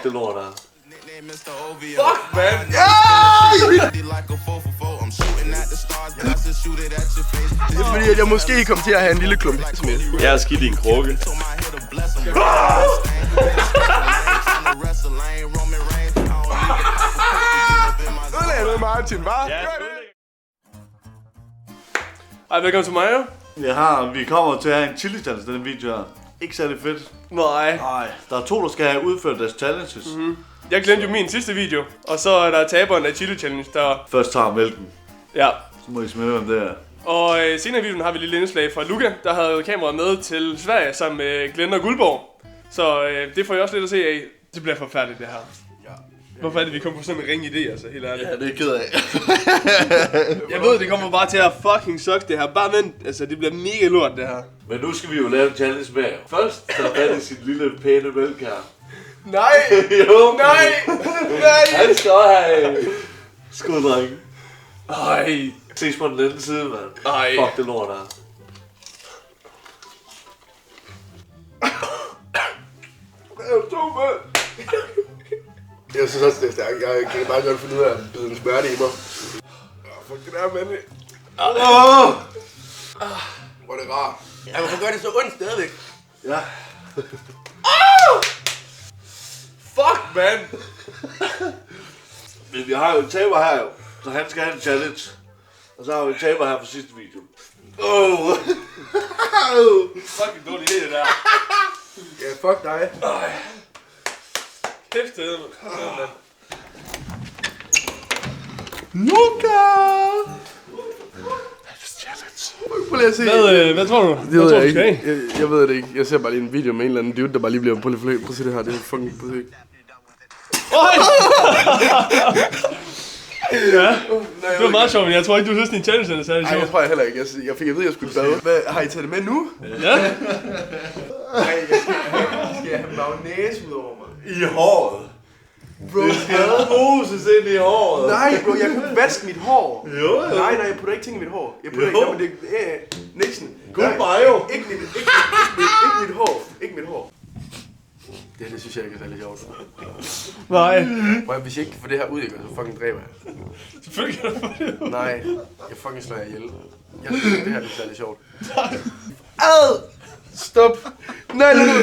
Fuck det lort der. Fuck, man! Det er fordi, at jeg måske kommer til at have en lille klump med. Jeg er skidt i en krukke. Ødelægget Martin, hva'? Ja, Ej, velkommen til mig, jo. vi kommer til at have en chili challenge til den video her. Ikke særlig fedt. Nej. Der er 2, der skal have udført deres challenges. Jeg glemte jo min sidste video, og så er der taberen af Chili Challenge, der... Først tager mælken. Ja. Så må I smide hvem det er. Og senere i videoen har vi et lille indslag fra Luca, der havde kameraet med til Sverige sammen med Glenn og Guldborg. Så det får jeg også lidt at se af. Det bliver forfærdeligt, det her. Hvorfor er det, vi kommer på sådan en ringe idé, altså, helt ærligt? Ja, det er ked af. Jeg ved, det kommer bare til at fucking suck, det her. Bare vent, altså, det bliver mega lort, det her. Men nu skal vi jo lave en challenge med. Først tager fat i sit lille pæne mælk her. Nej! Jo! Nej! Nej! Han skal også have skud, drenge. Ej! Ses på den anden side, mand. Ej! Fuck det lort der. Jeg synes også, det er stærkt. Jeg kan bare godt finde ud af at bide en smerte i mig. Fuck det der, mand. Hvor er det rart. Ja, hvorfor gør det så ondt stadigvæk? Ja. Fuck, man! Men vi har jo en taber her jo. Så han skal have en challenge. Og så har vi en taber her på sidste video. Fucking dårlig idé, det der. Ja, fuck dig. Kæft, det mand. Luca! Prøv lige at se. Hvad tror du? Det ved jeg ikke. Jeg ved det ikke. Jeg ser bare lige en video med en eller anden dude, der bare lige bliver på lidt forløb. Prøv at se det her. Det er fucking præcis. Ja, det var meget sjovt, men jeg tror ikke, du synes, din challenge er særlig Nej, sjov. det tror jeg heller ikke. Jeg fik at vide, at jeg skulle bade. Hvad, har I taget det med nu? Ja? Nej, skal jeg have magnæs ud over mig? I håret. Bro, Det skal bruses ind i håret. nej, bro, jeg kan ikke vaske mit hår. Jo. Nej, jeg putter ikke ting i mit hår. Jeg putter Jo. ikke, Nixon. Good Nej, bio. Ikke mit hår. Ikke mit hår. Det synes jeg ikke er særlig sjovt. Nej. Prøv, hvis jeg ikke kan få det her ud, så fucking dræber jeg. Selvfølgelig kan du få det ud. Nej, jeg fucking slår jer ihjel. Jeg synes ikke, det her er særlig sjovt. Ad! Stop! Nej, lad nu!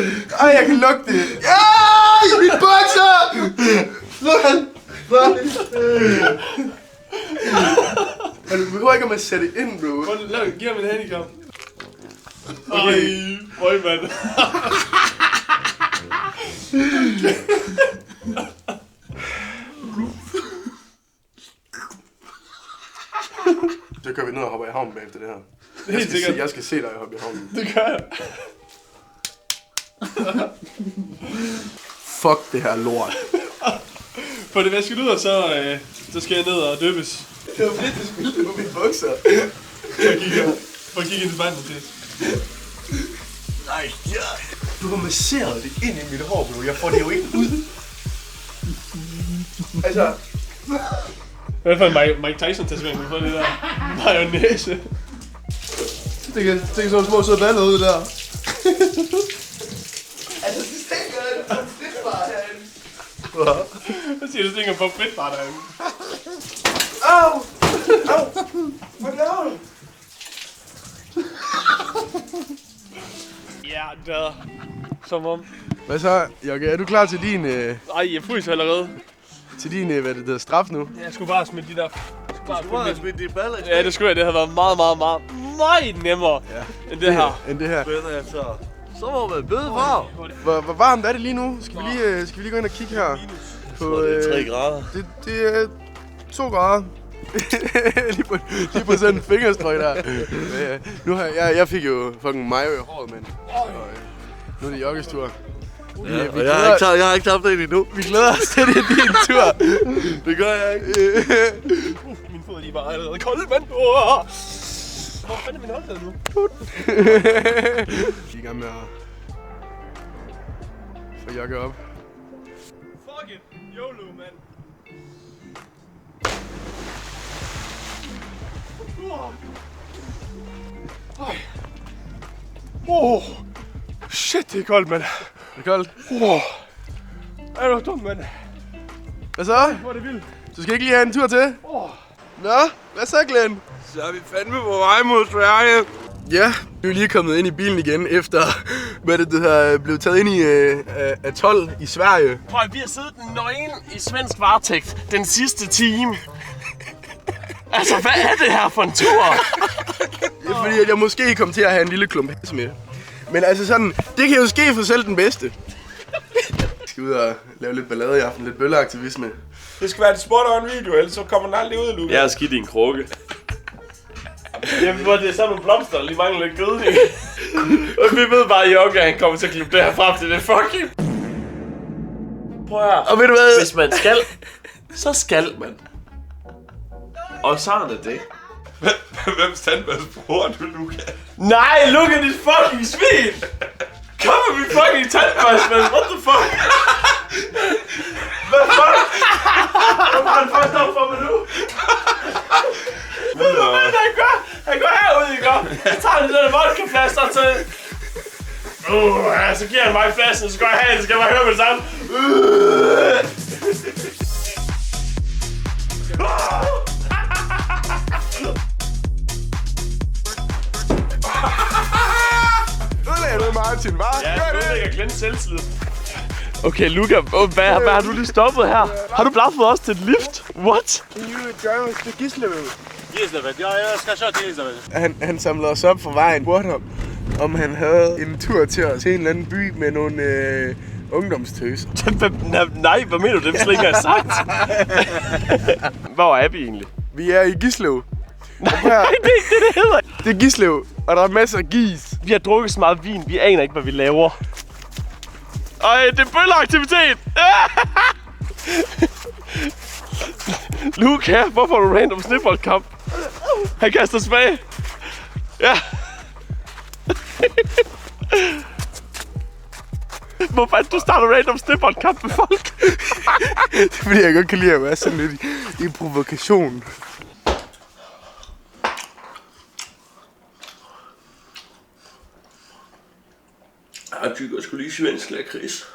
Ej, jeg kan lugte det! Ej, mit bukser! Nej! Men du behøver ikke om at sætte det ind, bro. Giv ham en handicap. Okay. Øj, mand. Så kører vi ned og hopper i havnen bagefter det her. Helt sikkert. Jeg skal se dig hoppe i havnen. Det gør jeg. Fuck det her lort. For det vasket ud, og så skal jeg ned og døbes. Det var fedt, du spildte på mine bukser. For at kigge ind i vandet til. Nej, ja. Du har masseret det ind i mit hår, bro. Jeg får det jo ikke ud. Altså... Hvad for en Mike Tyson-tatovering, du får det der mayonnaise. Det kan sådan små søde baller ud der. Altså, det stinker af det fritbar herinde. Hvad siger du, stinker på fritbar derinde? Au! Au! Hvad laver du? Ja, der. Som om. Hvad så, Jokke? Er du klar til din... Ej, jeg fryser allerede. Til din, hvad det hedder, straf nu? Jeg skulle bare smide de der... Du må have smidt de baller. Ja, det skulle jeg. Det havde været meget nemmere end det her. End det her. Så må man bøde for. Hvor varmt er det lige nu? Skal vi lige gå ind og kigge her? På, det er 3 grader. Det er 2 grader. lige på sådan en fingerstrøg der. Nu har jeg fik jo fucking mayo i håret, men nu er det Jokkes tur. Ja, og jeg har ikke tabt det endnu. Vi glæder os til, det er din tur. Det gør jeg ikke. Min fod er lige bare allerede kold, mand. Hvor fanden er min håndklæde nu? Vi er i gang med at få Jokke op. Fuck it. YOLO, mand. Shit, det er koldt, mand. Det er koldt. Er du dum, mand? Hvad så? Hvor er det vildt. Så skal jeg ikke lige have en tur til? Nå, hvad så, Glenn? Så er vi fandme på vej mod Sverige. Ja, vi er lige kommet ind i bilen igen, efter hvad det har blevet taget ind i af 12 i Sverige. Prøv at vi har siddet nøgen i svensk varetægt den sidste time. Altså, hvad er det her for en tur? Det er fordi, at jeg måske kom til at have en lille klump has med. Men altså sådan, det kan jo ske for selv den bedste. Jeg skal ud og lave lidt ballade i aften, lidt bølleaktivisme. Det skal være et spot og en video, ellers så kommer den aldrig ud, Lukas. Jeg har skidt i en krukke. Jamen, hvor det er sådan nogle blomster, der lige mangler lidt gødning. Og vi ved bare, at Jokke, han kommer til at klippe det her frem til det fucking... Prøv her. Og ved du hvad? Hvis man skal, så skal man. Og sådan er det. Hvem tandbørste du, Lukas? Nej, look at dit fucking svin! Kom med min fucking tandbørste, man. What the fuck? Hvad fuck? Hvorfor har han først op for mig nu? Hvad fanden han gør? Han går herude, ikke? Jeg tager lige den der vodkaflaske og så... så giver han mig flasken, så går jeg herhen, så skal jeg bare høre med det samme. Udlæg du, Martin, hva'? Ja, nu lægger Glenn selvtillid. Okay, Luca, hvad har du lige stoppet her? Har du blaffet os til et lift? What? Can you drive us to Gislev? Gislev, ja, jeg skal køre til Gislev. Han samlede os op for vejen, spurgte ham, om han havde en tur til en eller anden by med nogle ungdomstøser. Nej, hvad mener du? Det er slet ikke engang sagt. Hvor er vi egentlig? Vi er i Gislev. Nej, det er ikke det hedder. Det er Gislev, og der er masser af gis. Vi har drukket så meget vin, vi aner ikke, hvad vi laver. Ej, det er bølleaktivitet! Luca, hvorfor er du random snibboldkamp? Han kaster smag. Ja. Hvorfor er det, du starter random snibboldkamp med folk? Det er fordi, jeg godt kan lide at være sådan lidt i provokation. Jeg tykker sgu lige svensk lakrids.